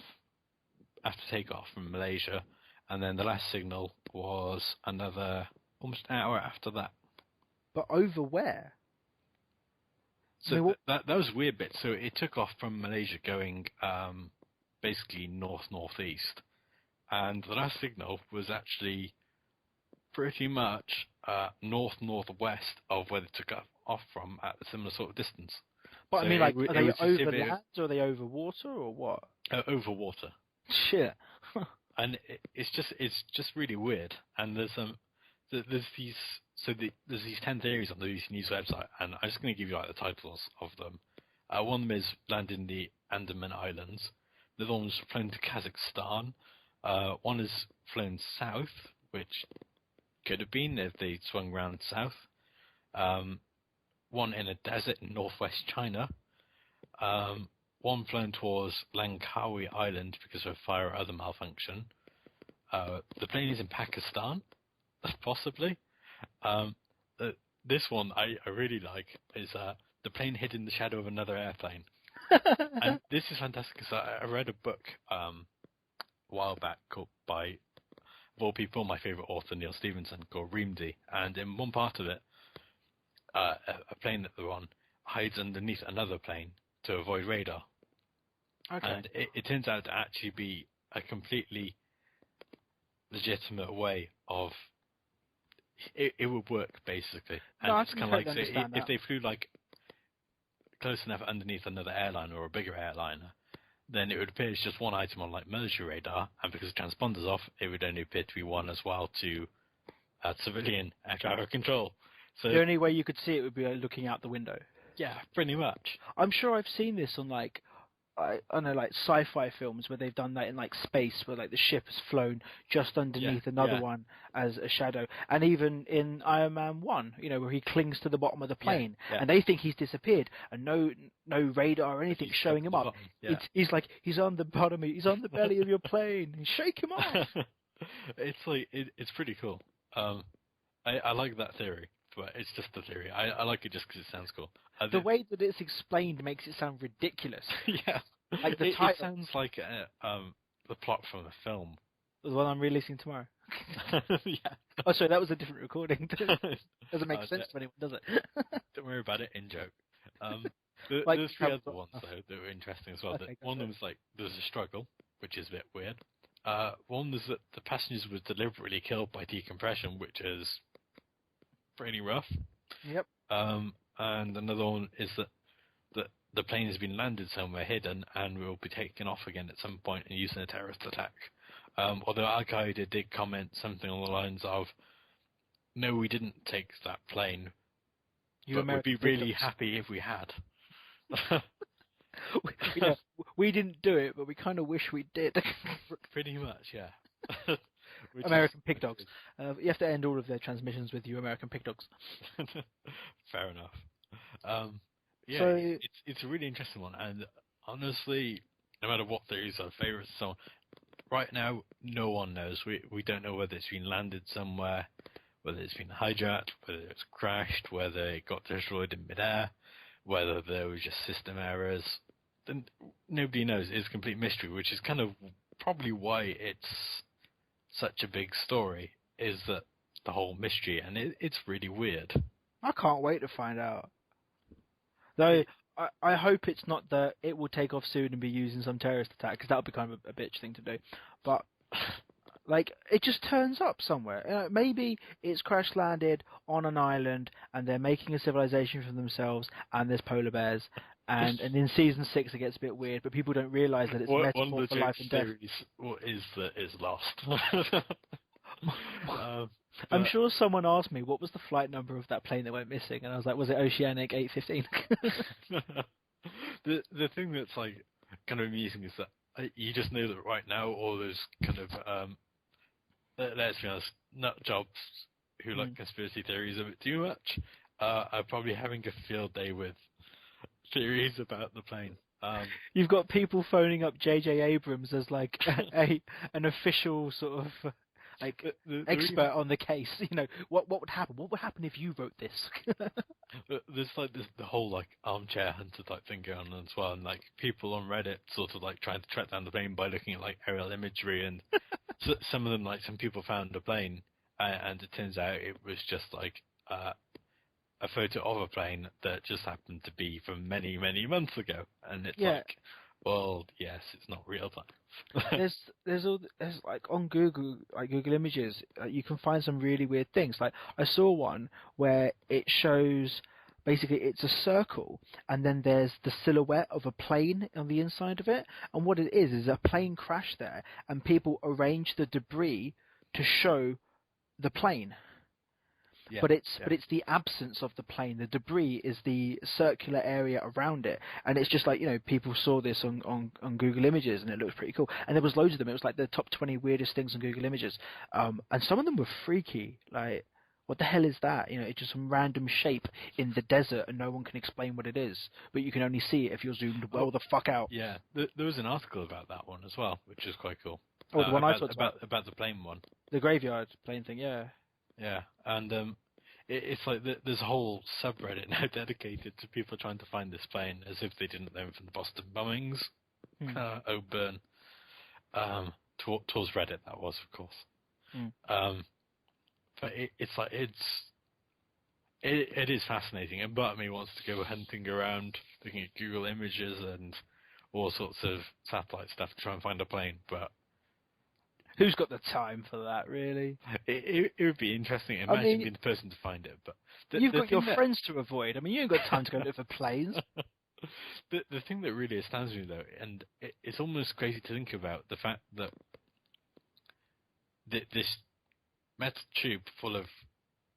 after takeoff from Malaysia, and then the last signal was another almost an hour after that. But over where? So that was a weird bit. So it took off from Malaysia going basically northeast, and the last signal was actually pretty much northwest of where they took off from at a similar sort of distance. But So I mean, like, it are they was just over a bit land or are they over water or what? over water, Shit. and it's just really weird. And there's there's these there's these 10 theories on the BBC News website, and I'm just going to give you like the titles of them. One of them is land in the Andaman Islands. The other one's flown to Kazakhstan. One is flown south, which could have been if they swung round south. One in a desert in northwest China. One flown towards Langkawi Island because of fire or other malfunction. The plane is in Pakistan, possibly. This one I really like is the plane hid in the shadow of another airplane. And this is fantastic because I read a book a while back called by, of all people, my favourite author, Neil Stephenson, called Reamdy. And in one part of it, a plane that they're on hides underneath another plane to avoid radar. Okay. And it turns out to actually be a completely legitimate way of... It would work, basically. And No, it's kind of like, so understand if that. they flew like close enough underneath another airliner or a bigger airliner, then it would appear it's just one item on like military radar, and because the transponder's off, it would only appear to be one as well to civilian air traffic control. So The only way you could see it would be looking out the window. yeah, pretty much. I'm sure I've seen this on like I don't know, like sci-fi films where they've done that in like space, where like the ship has flown just underneath another one as a shadow, and even in Iron Man 1, you know, where he clings to the bottom of the plane, and they think he's disappeared, and no radar or anything showing him up. He's like, he's on the bottom, he's on the belly of your plane, shake him off. It's pretty cool. I like that theory, but it's just a theory. I like it just because it sounds cool. The way that it's explained makes it sound ridiculous. Yeah, like the it title. sounds like the plot from a film. The one I'm releasing tomorrow. Yeah. Oh, sorry, that was a different recording. Doesn't make sense to anyone, does it? Don't worry about it. In joke. Like, there's 3 other ones though that were interesting as well. Okay, One of them was like there's a struggle, which is a bit weird. One was that the passengers were deliberately killed by decompression, which is pretty rough. Yep. And another one is that the plane has been landed somewhere hidden and will be taken off again at some point and used in a terrorist attack. Although Al-Qaeda did comment something along the lines of, no, we didn't take that plane, but we'd be really happy if we had. Yeah, we didn't do it, but we kind of wish we did. Pretty much, yeah. American pig dogs. You have to end all of their transmissions with "you American pig dogs." Fair enough. Yeah, So, it's a really interesting one, and honestly, no matter what theories are favourites, so on, right now no one knows. We don't know whether it's been landed somewhere, whether it's been hijacked, whether it's crashed, whether it got destroyed in midair, whether there was just system errors. Then nobody knows. It's a complete mystery, which is kind of probably why it's such a big story, is that the whole mystery, and it's really weird. I can't wait to find out. Though I hope it's not that it will take off soon and be used in some terrorist attack, because that would be kind of a bitch thing to do. But like, it just turns up somewhere. Maybe it's crash landed on an island and they're making a civilization for themselves, and there's polar bears. And in season 6 it gets a bit weird, but people don't realise that it's a metaphor for life and death. What is that is lost. I'm sure someone asked me what was the flight number of that plane that went missing, and I was like, was it Oceanic 815? The thing that's like kind of amusing is that you just know that right now all those kind of let's be honest, nut jobs who like conspiracy theories a bit too much are probably having a field day with theories about the plane. You've got people phoning up J.J. Abrams as like an official sort of like expert on the case. You know, what would happen? What would happen if you wrote this? There's like the whole like armchair hunter type thing going on as well, and like people on Reddit sort of like trying to track down the plane by looking at like aerial imagery, and so, some of them, like some people found a plane, and it turns out it was just like a photo of a plane that just happened to be from many months ago, and it's like, Well, yes, it's not real time. there's like on Google, like Google Images, you can find some really weird things. Like I saw one where it shows basically it's a circle and then there's the silhouette of a plane on the inside of it, and what it is a plane crash there, and people arrange the debris to show the plane. Yeah, But it's the absence of the plane. The debris is the circular area around it, and it's just like, people saw this on Google Images, and it looks pretty cool. And there was loads of them. It was like the top 20 weirdest things on Google Images, and some of them were freaky. Like, what the hell is that? It's just some random shape in the desert, and no one can explain what it is, but you can only see it if you're zoomed well the fuck out. Yeah, there was an article about that one as well, which is quite cool. Oh, the one I saw about the plane one. The graveyard plane thing, yeah. Yeah, and it's like there's a whole subreddit now dedicated to people trying to find this plane, as if they didn't know from the Boston bombings. Burn. Towards Reddit, that was, of course. But it's like it is fascinating, and part of me wants to go hunting around, looking at Google Images and all sorts of satellite stuff to try and find a plane, but who's got the time for that, really? It would be interesting. Imagine being the person to find it, but you've got your friends to avoid. I mean, you ain't got time to go look for planes. The thing that really astounds me, though, and it's almost crazy to think about, the fact that this metal tube full of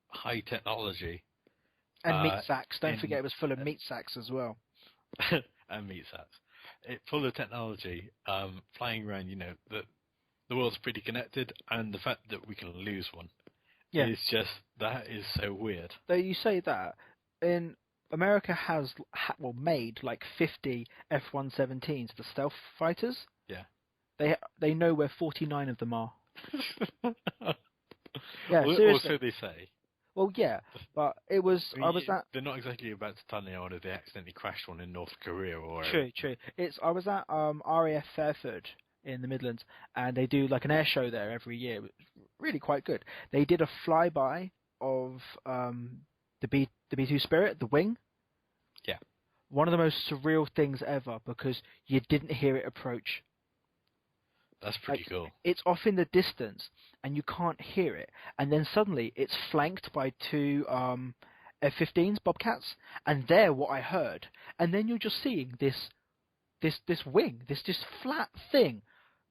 high technology and meat sacks. Don't forget, it was full of meat sacks as well. And meat sacks. Full of technology, flying around. The world's pretty connected, and the fact that we can lose one is just, that is so weird. Though you say that, in America has made like 50 F-117s, the stealth fighters. Yeah. They know where 49 of them are. Yeah, seriously. Or so they say. Well, yeah, but it was. They're not exactly about to tell anyone if they accidentally crashed one in North Korea or. True. I was at RAF Fairford in the Midlands, and they do like an air show there every year. It was really quite good. They did a flyby of the B-2 Spirit, the wing. Yeah. One of the most surreal things ever, because you didn't hear it approach. That's pretty cool. It's off in the distance, and you can't hear it. And then suddenly, it's flanked by two F-15s, Bobcats, and they're what I heard. And then you're just seeing this wing, this flat thing,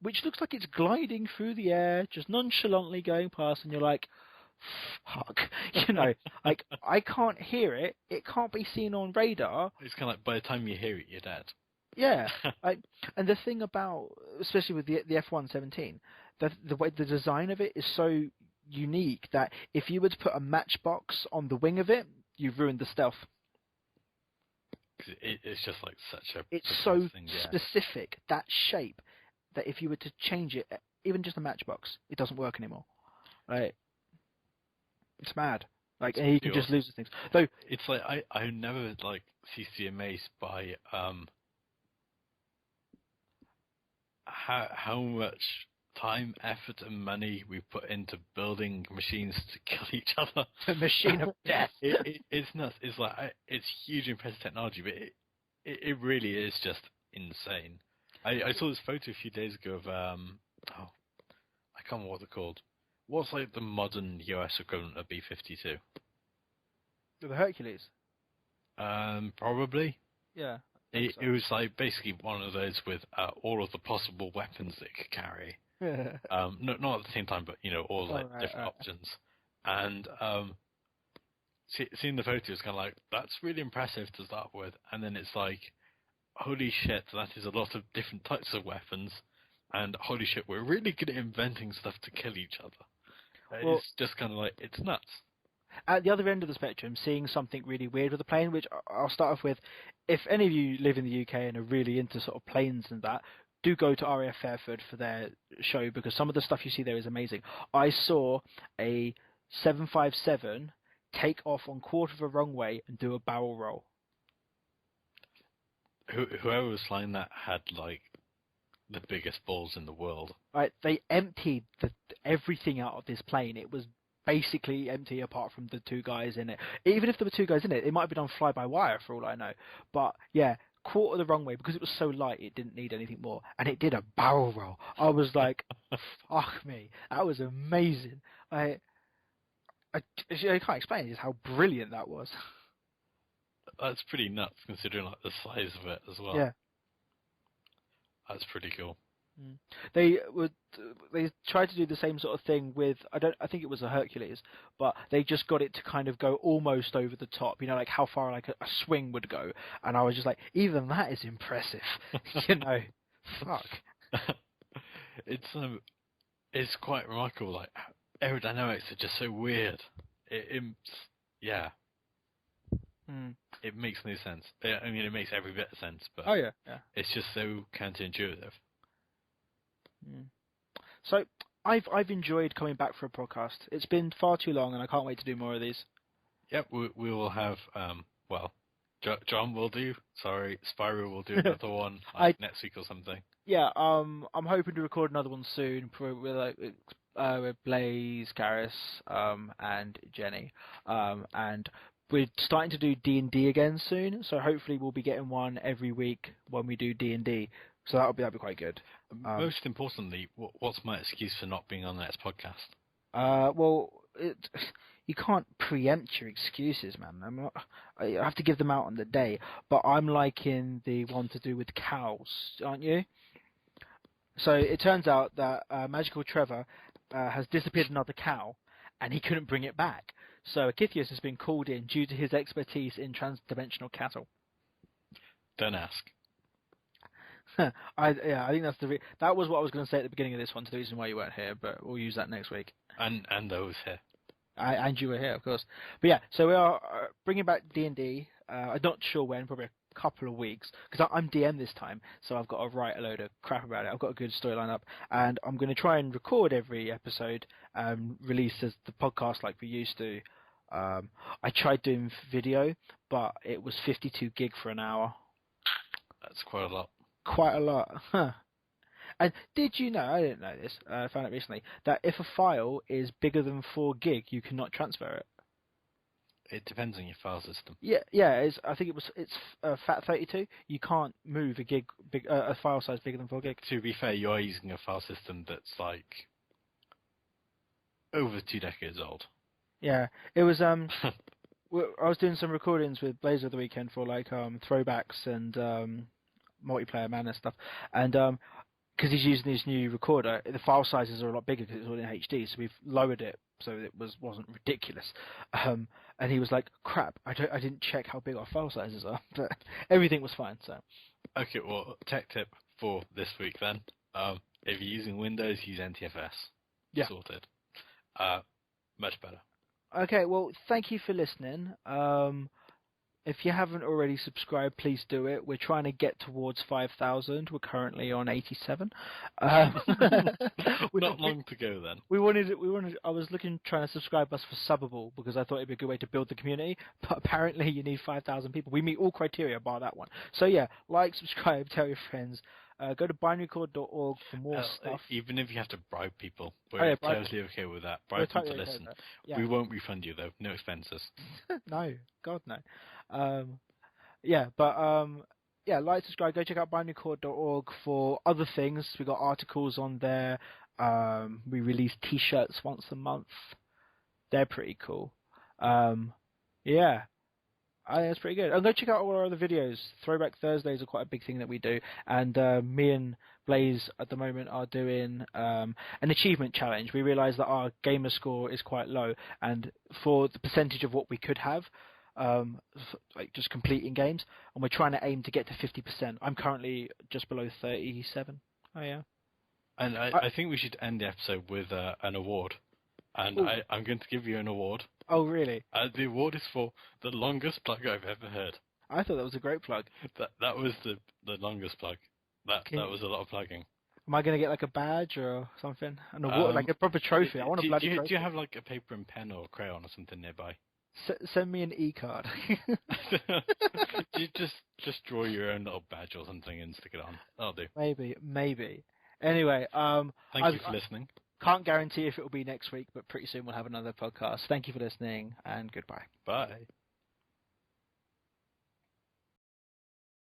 which looks like it's gliding through the air, just nonchalantly going past, and you're like, fuck, like, I can't hear it. It can't be seen on radar. It's kind of like, by the time you hear it, you're dead. Yeah, and the thing about, especially with the F-117, the way the design of it is so unique that if you were to put a matchbox on the wing of it, you've ruined the stealth. It's just like such a. It's so specific, that shape, that if you were to change it, even just a matchbox, it doesn't work anymore. Right? It's mad. Like, and you can just lose the things. So it's like I never cease to be amazed by how much time, effort, and money we put into building machines to kill each other. The machine of death. It's nuts. It's like it's huge, impressive technology, but it really is just insane. I saw this photo a few days ago of I can't remember what they're called. What's like the modern US equivalent of B-52? The Hercules. Probably. Yeah. It was like basically one of those with all of the possible weapons it could carry. Not at the same time, but all different options. And seeing the photo is kind of like, that's really impressive to start with, and then it's like, holy shit, that is a lot of different types of weapons, and holy shit, we're really good at inventing stuff to kill each other. It's just kind of like, it's nuts. At the other end of the spectrum, seeing something really weird with a plane, which I'll start off with, if any of you live in the UK and are really into sort of planes and that, do go to RAF Fairford for their show, because some of the stuff you see there is amazing. I saw a 757 take off on quarter of a runway and do a barrel roll. Whoever was flying that had like the biggest balls in the world. Right, they emptied everything out of this plane. It was basically empty apart from the two guys in it. Even if there were two guys in it, it might have been on fly-by-wire for all I know. But yeah, quarter the wrong way because it was so light. It didn't need anything more, and it did a barrel roll. I was like, "Fuck me, that was amazing!" I can't explain just how brilliant that was. That's pretty nuts considering like the size of it as well. Yeah, that's pretty cool. They tried to do the same sort of thing with I think it was a Hercules, but they just got it to kind of go almost over the top, like how far like a swing would go, and I was just like, even that is impressive, fuck. It's quite remarkable, like aerodynamics are just so weird. It makes no sense. I mean, it makes every bit of sense, but it's just so counterintuitive. So I've enjoyed coming back for a podcast. It's been far too long, and I can't wait to do more of these. Yep, we will have. John will do. Sorry, Spyro will do another one next week or something. Yeah, I'm hoping to record another one soon with Blaze, Garrus, and Jenny, and we're starting to do D&D again soon. So hopefully we'll be getting one every week when we do D&D. So that'll be quite good. Most importantly, what's my excuse for not being on the next podcast? You can't preempt your excuses, man. I have to give them out on the day. But I'm liking the one to do with cows, aren't you? So it turns out that Magical Trevor has disappeared another cow, and he couldn't bring it back. So Akythius has been called in due to his expertise in transdimensional cattle. Don't ask. I think that's that was what I was going to say at the beginning of this one, to the reason why you weren't here, but we'll use that next week. And I was here. And you were here, of course. But yeah, so we are bringing back D&D. I'm not sure when, probably a couple of weeks, because I'm DM this time, so I've got to write a load of crap about it. I've got a good storyline up, and I'm going to try and record every episode, release as the podcast like we used to. I tried doing video, but it was 52 gig for an hour. That's quite a lot. Quite a lot, huh? And did you know, I didn't know this, I found it recently, that if a file is bigger than 4 gig, you cannot transfer it? It depends on your file system. Yeah. I think it's FAT32. You can't move a file size bigger than 4 gig. To be fair, you are using a file system that's like over 2 decades old. Yeah, it was. I was doing some recordings with Blaze over the weekend for like throwbacks and multiplayer mana stuff, and because he's using his new recorder, the file sizes are a lot bigger because it's all in HD, so we've lowered it so it wasn't ridiculous. And he was like, "Crap, I didn't check how big our file sizes are," but everything was fine. So, okay, well, tech tip for this week then: if you're using Windows, use NTFS. Yeah, sorted. Much better. Okay, well, thank you for listening. If you haven't already subscribed, please do it. We're trying to get towards 5,000. We're currently on 87. Not long to go then. We wanted. I was trying to subscribe us for Subbable because I thought it'd be a good way to build the community. But apparently, you need 5,000 people. We meet all criteria bar that one. So yeah, like, subscribe, tell your friends. Go to binarycore.org for more stuff. Even if you have to bribe people, we're totally okay with that. Bribe them to listen. Yeah. We won't refund you though. No expenses. No, God no. Like, subscribe. Go check out binarycore.org for other things. We got articles on there. We release T-shirts once a month. They're pretty cool. I think that's pretty good. And go check out all our other videos. Throwback Thursdays are quite a big thing that we do. And me and Blaze at the moment are doing an achievement challenge. We realise that our gamer score is quite low, and for the percentage of what we could have, like just completing games, and we're trying to aim to get to 50%. I'm currently just below 37. Oh yeah. And I think we should end the episode with an award. And I'm going to give you an award. Oh, really? The award is for the longest plug I've ever heard. I thought that was a great plug. That was the longest plug. That was a lot of plugging. Am I going to get like a badge or something? An award, like a proper trophy? I want a bloody trophy. Do you have like a paper and pen or a crayon or something nearby? Send me an e-card. You just draw your own little badge or something and stick it on. That'll do. Maybe. Anyway, thank you for listening. Can't guarantee if it will be next week, but pretty soon we'll have another podcast. Thank you for listening, and goodbye. Bye.